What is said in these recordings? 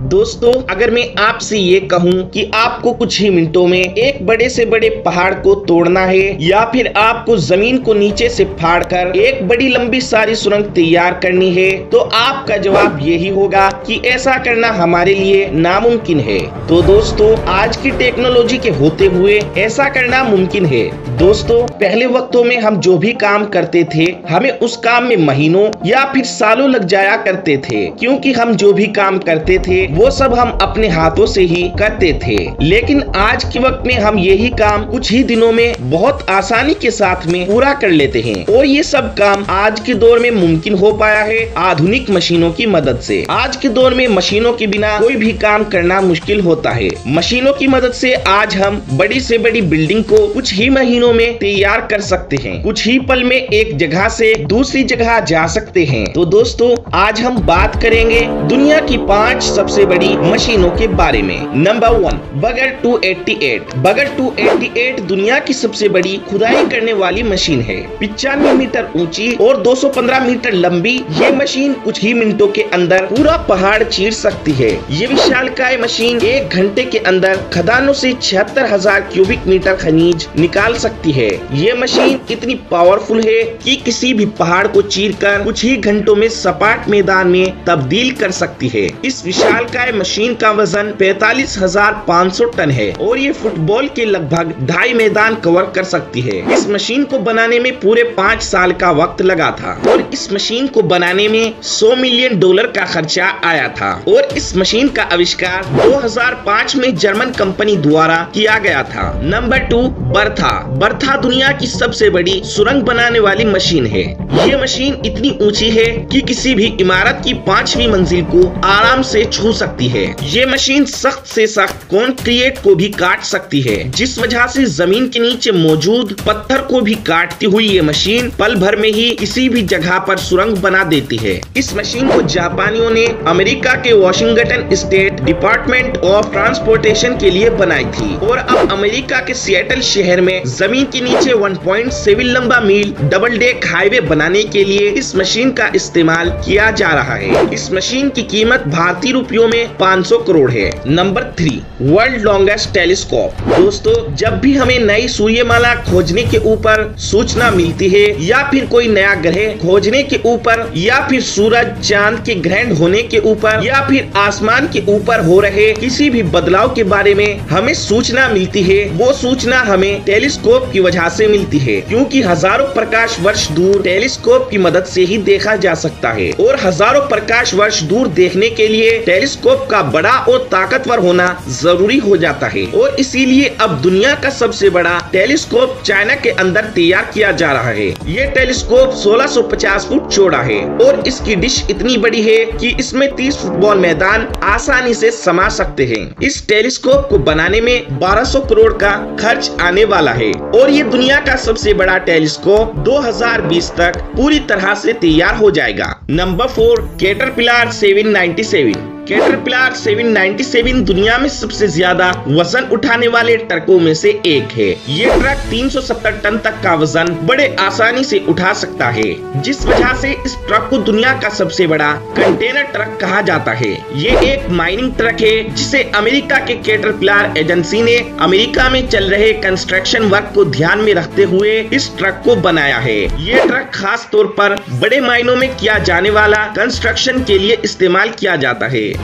दोस्तों, अगर मैं आपसे ये कहूं कि आपको कुछ ही मिनटों में एक बड़े से बड़े पहाड़ को तोड़ना है या फिर आपको जमीन को नीचे से फाड़कर एक बड़ी लंबी सारी सुरंग तैयार करनी है, तो आपका जवाब यही होगा कि ऐसा करना हमारे लिए नामुमकिन है। तो दोस्तों, आज की टेक्नोलॉजी के होते हुए ऐसा करना मुमकिन है। दोस्तों, पहले वक्तों में हम जो भी काम करते थे, हमें उस काम में महीनों या फिर सालों लग जाया करते थे, क्योंकि हम जो भी काम करते थे वो सब हम अपने हाथों से ही करते थे। लेकिन आज के वक्त में हम यही काम कुछ ही दिनों में बहुत आसानी के साथ में पूरा कर लेते हैं, और ये सब काम आज के दौर में मुमकिन हो पाया है आधुनिक मशीनों की मदद से। आज के दौर में मशीनों के बिना कोई भी काम करना मुश्किल होता है। मशीनों की मदद से आज हम बड़ी से बड़ी बिल्डिंग को कुछ ही महीनों में तैयार कर सकते हैं, कुछ ही पल में एक जगह से दूसरी जगह जा सकते हैं। तो दोस्तों, आज हम बात करेंगे दुनिया की 5 सबसे बड़ी मशीनों के बारे में। नंबर 1, बगर 288। बगर 288 दुनिया की सबसे बड़ी खुदाई करने वाली मशीन है। 95 मीटर ऊंची और 215 मीटर लंबी ये मशीन कुछ ही मिनटों के अंदर पूरा पहाड़ चीर सकती है। ये विशालकाय मशीन 1 घंटे के अंदर खदानों से 76,000 क्यूबिक मीटर खनिज निकाल सकती है। ये मशीन इतनी पावरफुल है कि किसी भी पहाड़ को चीरकर कुछ ही घंटों में सपाट मैदान में तब्दील कर सकती है। इस विशालकाय मशीन का वजन 45,500 टन है और ये फुटबॉल के लगभग 2.5 मैदान कवर कर सकती है। इस मशीन को बनाने में पूरे 5 साल का वक्त लगा था और इस मशीन को बनाने में $100 मिलियन का खर्चा आया था। और इस मशीन का आविष्कार 2005 में जर्मन कंपनी द्वारा किया गया था। Number 2, Bertha. बर्था दुनिया की सबसे बड़ी सुरंग बनाने वाली मशीन है। ये मशीन इतनी ऊंची है कि किसी भी इमारत की 5वीं मंजिल को आराम से छू सकती है। ये मशीन सख्त से सख्त कंक्रीट को भी काट सकती है, जिस वजह से जमीन के नीचे मौजूद पत्थर को भी काटती हुई ये मशीन पल भर में ही किसी भी जगह पर सुरंग बना देती है। इस मशीन को जापानियों ने अमेरिका के Washington state department of transportation के लिए बनाई थी और अब अमेरिका के सिएटल शहर में जमीन के नीचे 1.7 लंबा मील डबल डेक हाईवे बनाने के लिए इस मशीन का इस्तेमाल किया जा रहा है। इस मशीन की कीमत भारतीय रुपयों में 500 करोड़ है। Number 3, world longest telescope. दोस्तों, जब भी हमें नई सूर्यमाला खोजने के ऊपर सूचना मिलती है या फिर कोई नया ग्रह खोजने के ऊपर या फिर सूरज चांद के ग्रहण होने के ऊपर या फिर आसमान के ऊपर हो रहे किसी भी बदलाव के बारे में हमें सूचना मिलती है, वो सूचना हमें टेलीस्कोप की वजह से मिलती है, क्योंकि हजारों प्रकाश वर्ष दूर टेलीस्कोप की मदद से ही देखा जा सकता है। और हजारों प्रकाश वर्ष दूर देखने के लिए टेलीस्कोप का बड़ा और ताकतवर होना जरूरी हो जाता है। और इसीलिए अब दुनिया का सबसे बड़ा टेलीस्कोप चाइना के अंदर तैयार किया जा रहा है। ये टेलीस्कोप 1650 फुट चौड़ा है और इसकी डिश इतनी बड़ी है कि इसमें 30 फुटबॉल मैदान आसानी से समा सकते हैं। इस टेलीस्कोप को बनाने में 1200 करोड़ का खर्च आने वाला है और ये दुनिया का सबसे बड़ा टेलीस्कोप 2020 तक पूरी तरह से तैयार हो जाएगा। Number 4, caterpillar 797। कैटरपिलर 797 दुनिया में सबसे ज्यादा वजन उठाने वाले ट्रकों में से एक है। ये ट्रक 370 टन तक का वजन बड़े आसानी से उठा सकता है, जिस वजह से इस ट्रक को दुनिया का सबसे बड़ा कंटेनर ट्रक कहा जाता है। ये एक माइनिंग ट्रक है जिसे अमेरिका के कैटरपिलर एजेंसी ने अमेरिका में चल रहे कंस्ट्रक्शन वर्क को ध्यान में रखते हुए इस ट्रक को बनाया है। ये ट्रक खास तौर पर बड़े माइनों में किया जाने वाला कंस्ट्रक्शन के लिए इस्तेमाल किया जाता है।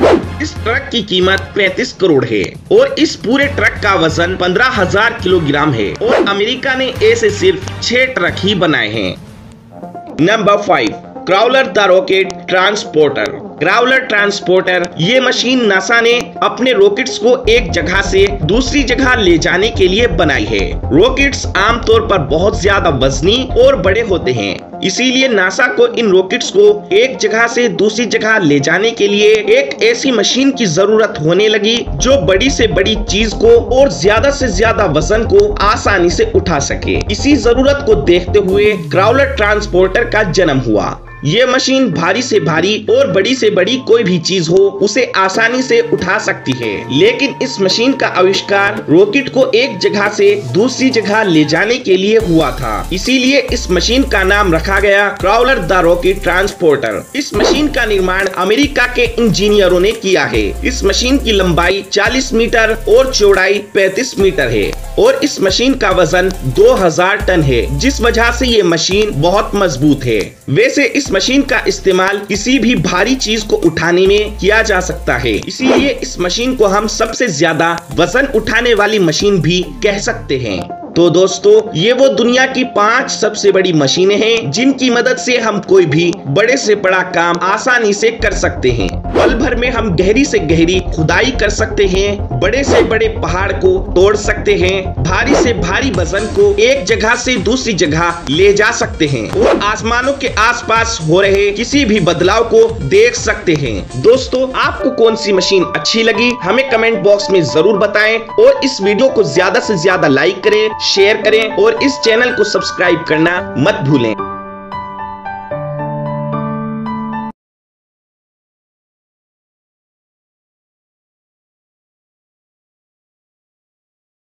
इस ट्रक की कीमत 35 करोड़ है और इस पूरे ट्रक का वजन 15,000 किलोग्राम है और अमेरिका ने ऐसे सिर्फ 6 ट्रक ही बनाए हैं। Number 5, crawler the rocket transporter. Crawler transporter ये मशीन नासा ने अपने रॉकेट्स को एक जगह से दूसरी जगह ले जाने के लिए बनाई है। रॉकेट्स आमतौर पर बहुत ज्यादा वजनी और बड़े होते हैं, इसीलिए नासा को इन रॉकेट्स को एक जगह से दूसरी जगह ले जाने के लिए एक ऐसी मशीन की जरूरत होने लगी जो बड़ी से बड़ी चीज को और ज्यादा से ज्यादा वजन को आसानी से उठा सके। इसी जरूरत को देखते हुए क्राउलर ट्रांसपोर्टर का जन्म हुआ। ये मशीन भारी से भारी और बड़ी से बड़ी कोई भी चीज हो उसे आसानी से उठा सकती है। लेकिन इस मशीन का आविष्कार रॉकेट को एक जगह से दूसरी जगह ले जाने के लिए हुआ था। इसीलिए इस मशीन का नाम रखा गया क्राउलर द रॉकेट ट्रांसपोर्टर। इस मशीन का निर्माण अमेरिका के इंजीनियरों ने किया है। इस मशीन की लंबाई 40 मीटर और चौड़ाई 35 मीटर है और इस मशीन का वजन 2000 टन है, जिस वजह से ये मशीन बहुत मजबूत है। वैसे इस मशीन का इस्तेमाल किसी भी भारी चीज को उठाने में किया जा सकता है, इसीलिए इस मशीन को हम सबसे ज्यादा वजन उठाने वाली मशीन भी कह सकते हैं। तो दोस्तों, ये वो दुनिया की 5 सबसे बड़ी मशीनें हैं जिनकी मदद से हम कोई भी बड़े से बड़ा काम आसानी से कर सकते हैं। पल भर में हम गहरी से गहरी खुदाई कर सकते हैं, बड़े से बड़े पहाड़ को तोड़ सकते हैं, भारी से भारी वजन को एक जगह से दूसरी जगह ले जा सकते हैं और आसमानों के आसपास हो रहे किसी भी बदलाव को देख सकते हैं। दोस्तों, आपको कौन सी मशीन अच्छी लगी हमें कमेंट बॉक्स में जरूर बताएं और इस वीडियो को ज्यादा से ज्यादा लाइक करें, शेयर करें और इस चैनल को सब्सक्राइब करना मत भूलें।